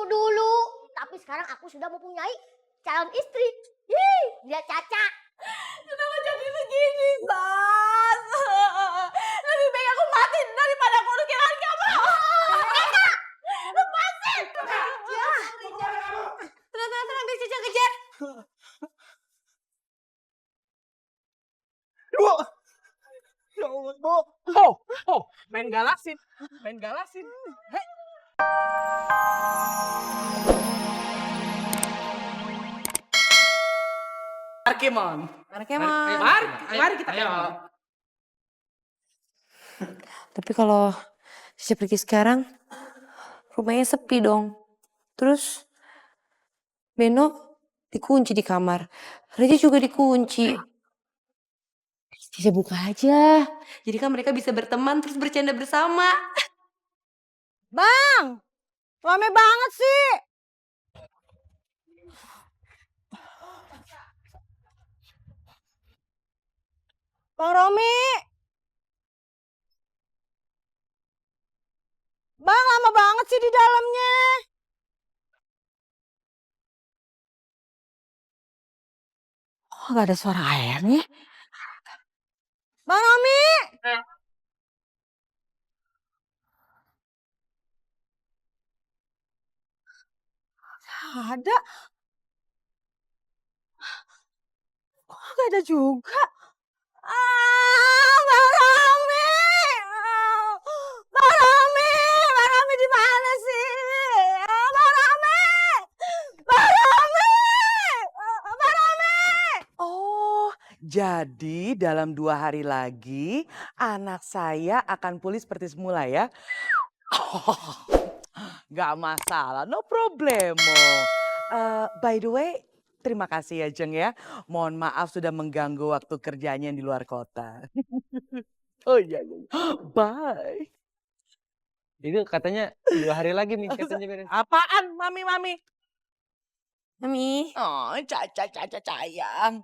dulu. Tapi sekarang aku sudah mempunyai calon istri. Ih, dia Caca. Kenapa jadi begini, Bang? Lebih baik aku mati daripada aku harus kehilangan kamu. Caca, lepasin. Tenang, biar Caca kejar. Bu. Ya Allah, Bu. Oh, main galasin. Hei. Arkemon. Mari kita Tapi kalau Caca pergi sekarang, rumahnya sepi dong. Terus Beno dikunci di kamar. Reja juga dikunci. Caca buka aja. Jadi kan mereka bisa berteman terus bercanda bersama. Bang, rame banget sih. Bang Romi. Bang, lama banget sih di dalamnya. Kok gak ada suara airnya? Bang Romi. Ada. Kok gak ada juga? Bang Romi. Bang Romi di mana sih? Bang Romi. Oh, jadi dalam 2 hari lagi anak saya akan pulih seperti semula ya? Oh, gak masalah, no problemo. By the way, terima kasih ya Jeng ya. Mohon maaf sudah mengganggu waktu kerjanya yang di luar kota. Oh iya. Bye. Itu katanya 2 hari lagi nih katanya beres. Apaan Mami? Mami. Oh, Caca sayang.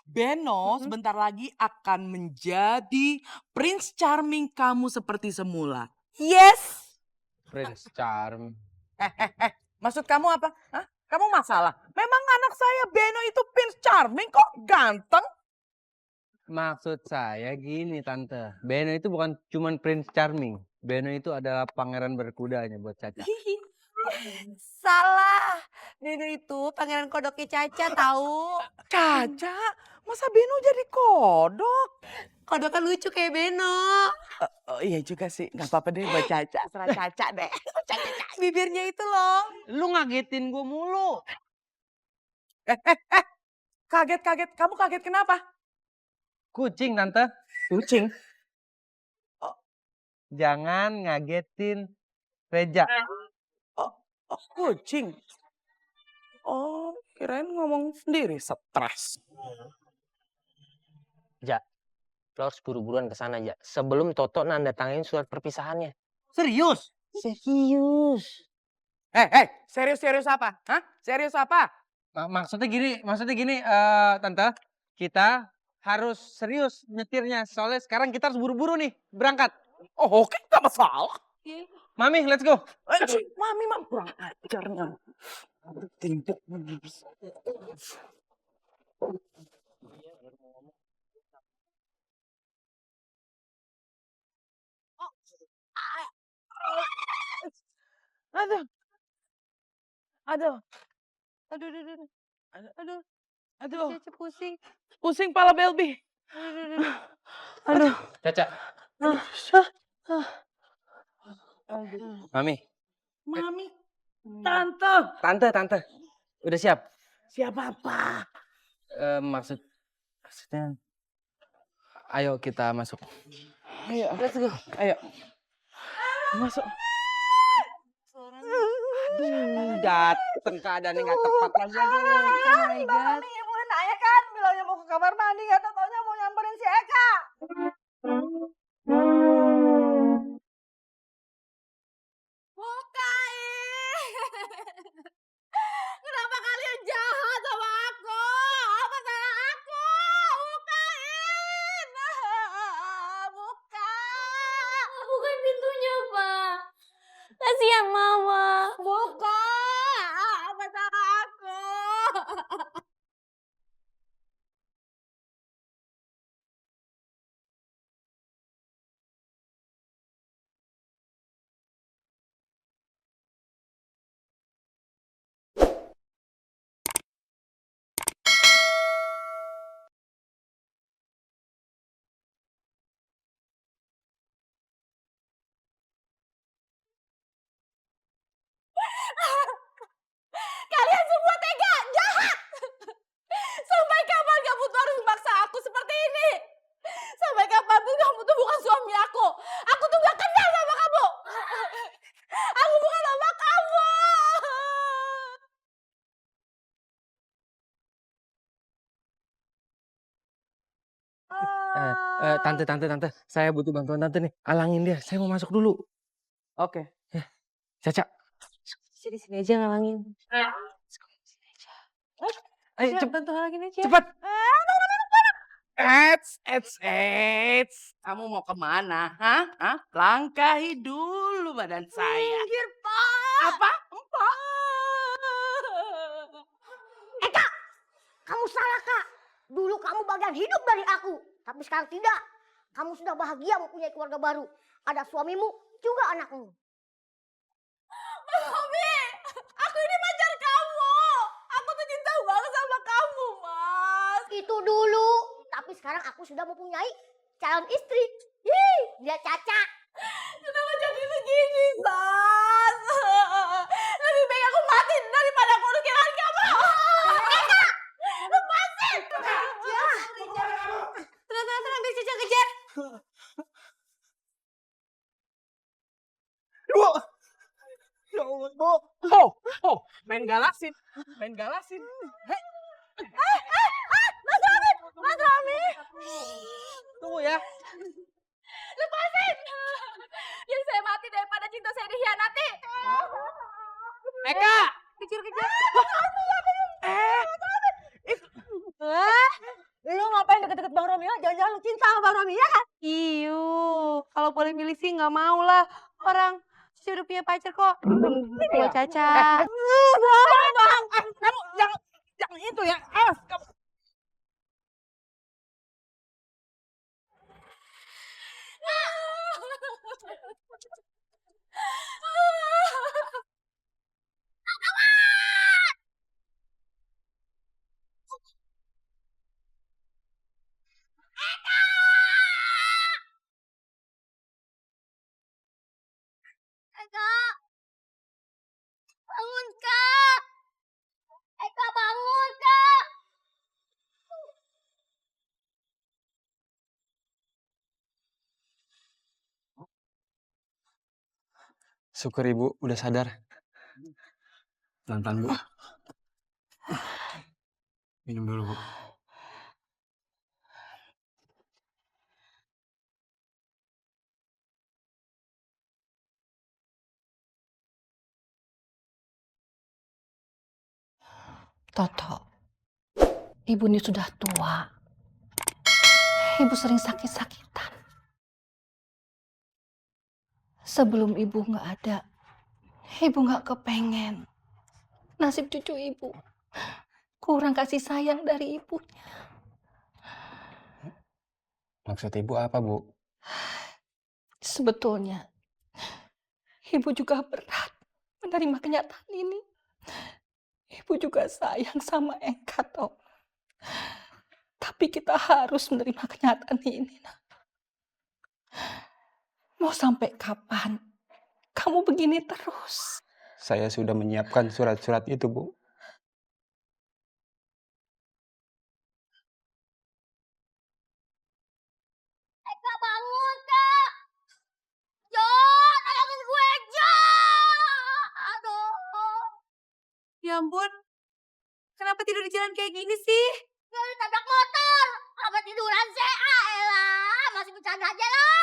Beno sebentar lagi akan menjadi Prince Charming kamu seperti semula. Yes. Prince Charm. Maksud kamu apa? Hah? Kamu masalah? Memang anak saya Beno itu Prince Charming kok ganteng? Maksud saya gini Tante. Beno itu bukan cuman Prince Charming. Beno itu adalah pangeran berkudanya buat Caca. Salah. Beno itu pangeran kodoknya Caca tahu. Caca? Masa Beno jadi kodok? Kodok kan lucu kayak Beno. Oh iya juga sih, nggak apa-apa deh buat Caca. Serah Caca deh. Bibirnya itu loh. Lu ngagetin gue mulu. Kaget. Kamu kaget kenapa? Kucing Tante. Kucing. Jangan ngagetin Reja. Oh, kucing. Oh, kirain ngomong sendiri, stres. Ja, lo harus buru-buruan ke sana, Ja. Sebelum Toto nanda tanganin surat perpisahannya. Serius? Serius. Serius apa? Hah? Serius apa? Maksudnya gini, Tante. Kita harus serius nyetirnya. Soalnya sekarang kita harus buru-buru nih berangkat. Oh, oke, nggak masalah. Mami, let's go. Mami mah kurang ajarnya. Timpuk. Aduh. Caca pusing. Pusing pala Belbi. Aduh. Caca. Mami. Mami. Tante. Tante. Udah siap? Siap apa? Maksudnya. Ayo kita masuk. Ayo. Let's go. Ayo. Masuk. Dateng keadaannya nggak tepat lagi. Oh my God. Mulai nanya kan, bilangnya mau ke kamar mandi, nggak taunya mau nyamperin si Eka. Bukain. Kenapa kalian jahat sama aku? Apa salah aku? Bukain. Buka. Bukan pintunya, Pak. Kasihan Mama. Buka. bohongi aku. Aku tuh gak kenal sama kamu. Aku bukan mama kamu. Tante. Saya butuh bantuan tante nih. Alangin dia. Saya mau masuk dulu. Oke. Caca. Sini aja ngalangin. Sini aja. Ayo Siap, bantu halangin aja. cepat. Eits. Kamu mau kemana? Hah? Langkahi dulu badan saya. Minggir, Pak. Apa? Empok? Kak, kamu salah, Kak. Dulu kamu bagian hidup dari aku. Tapi sekarang tidak. Kamu sudah bahagia mempunyai keluarga baru. Ada suamimu, juga anakmu. Mami, aku ini pacar kamu. Aku tuh cinta banget sama kamu, Mas. Itu dulu. Tapi sekarang aku sudah mempunyai calon istri. Hih, dia Caca. Kenapa jadi begini, Mas? Lebih baik aku mati daripada aku harus kehilangan kamu. Lepasin. Tenang, biar Caca kejar. Ya Allah, Bu. Main galasin. Hei. Mas Rami. Tunggu ya. Lepasin. Biar saya mati daripada cinta saya dikhianati. Eka. Kejar. Lu ngapain deket-deket Bang Romi? Jangan-jangan lu cinta sama Bang Romi ya kan? Iyo, kalau boleh milih sih nggak mau lah. Orang Caca udah punya pacar kok. Kalau Caca. Bang, kamu jangan itu ya. Kamu. Eka, bangun, Kak. Eka, bangun, Kak. Syukur ibu udah sadar. Pelan-pelan bu. Minum dulu bu. Toto, ibu ini sudah tua. Ibu sering sakit-sakitan. Sebelum ibu nggak ada, ibu nggak kepengen nasib cucu ibu kurang kasih sayang dari ibunya. Maksud ibu apa bu? Sebetulnya, ibu juga berat menerima kenyataan ini. Ibu juga sayang sama Eka, Toh. Tapi kita harus menerima kenyataan ini, nak. Mau sampai kapan kamu begini terus? Saya sudah menyiapkan surat-surat itu bu. Eka, bangun, Kak. Jo, tolongin gue, Jo. Aduh. Ya ampun, kenapa tidur di jalan kayak gini sih? Gak ditabrak motor. Apa tiduran sih? Elah, masih bercanda aja lo.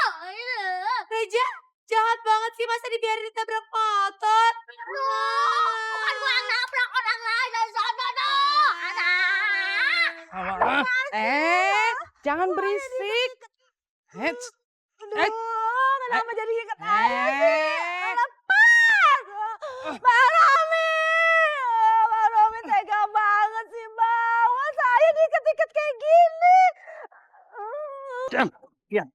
Reja, jahat banget sih masa dibiarin ditabrak motor. Bukan gue yang nabrak, orang lain dari sana dong. Anak. Jangan berisik. Hets. Kenapa jadi ikat aja sih? Lepas! Bang Romi! Bang Romi tega banget sih, Bang. Wah, saya diikat-ikat kayak gini. Diam.